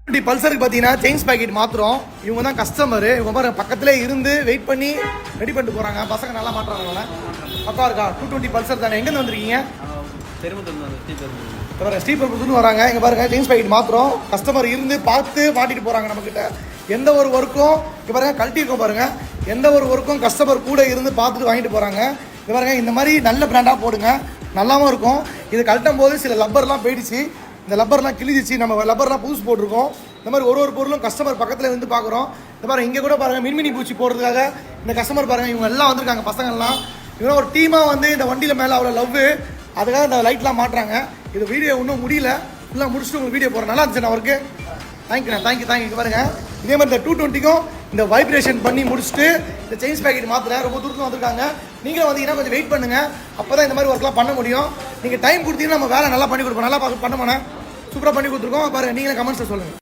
இப்படி பல்சருக்கு பார்த்தீங்கன்னா chains packet மாத்திரம் இவங்க தான் கஸ்டமர். இவங்க பாருங்க பக்கத்துல இருந்து வெயிட் பண்ணி ரெடி பண்ணிட்டு போறாங்க. பசங்க நல்லா மாட்டுறாங்க. பக்கா இருக்கா 220 பல்சர் தானே. எங்கேருந்து வந்திருக்கீங்க? ஸ்ரீபெரும்புதூர்னு வராங்க. இங்கே பாருங்க செயின்ஸ் பேக்கெட் மாத்திரம் கஸ்டமர் இருந்து பார்த்து மாட்டிட்டு போறாங்க. நம்மக்கிட்ட எந்த ஒரு ஒர்க்கும் இங்கே பாருங்க கழட்டி இருக்கோம் பாருங்க. எந்த ஒரு ஒர்க்கும் கஸ்டமர் கூட இருந்து பார்த்துட்டு வாங்கிட்டு போறாங்க. இங்கே பாருங்க இந்த மாதிரி நல்ல பிராண்டாக போடுங்க, நல்லாவும் இருக்கும். இது கழட்டும் போது சில லப்பர்லாம் போயிடுச்சு, இந்த லப்பர்லாம் கிழிஞ்சிச்சு. நம்ம லப்பர்லாம் புதுசு போட்டிருக்கோம். இந்த மாதிரி ஒரு பொருளும் கஸ்டமர் பக்கத்தில் இருந்து பார்க்குறோம். இந்த பாருங்க இங்கே கூட பாருங்க மின்மினி பூச்சி போடுறதுக்காக இந்த கஸ்டமர் பாருங்க இவங்க எல்லாம் வந்திருக்காங்க. பசங்கள்லாம் இவங்க ஒரு டீமாக வந்து இந்த வண்டியில் மேலே அவ்வளோ லவ், அதுக்காக இந்த லைட்லாம் மாட்டுறாங்க. இது வீடியோ இன்னும் முடியல, ஃபுல்லாக முடிச்சுட்டு உங்களுக்கு வீடியோ போகிறேன். நல்லா இருந்துச்சு அவருக்கு. தேங்க்யூண்ணா, தேங்க்யூ. பாருங்க இதே மாதிரி இந்த 220க்கும் இந்த வைப்ரேஷன் பண்ணி முடிச்சுட்டு இந்த செயின்ஸ் பேக்கெட் மாத்திர ரொம்ப தூரத்தில் வந்திருக்காங்க. நீங்களும் வந்தீங்கன்னா கொஞ்சம் வெயிட் பண்ணுங்க, அப்போ தான் இந்த மாதிரி ஒர்க்லாம் பண்ண முடியும். நீங்கள் டைம் கொடுத்தீங்கன்னா நம்ம வேலை நல்லா பண்ணி கொடுப்போம். நல்லா பண்ண சூப்பராக பண்ணி கொடுத்துருக்கோம். பாருங்க நீங்களே கமெண்ட்ஸில் சொல்லுங்கள்.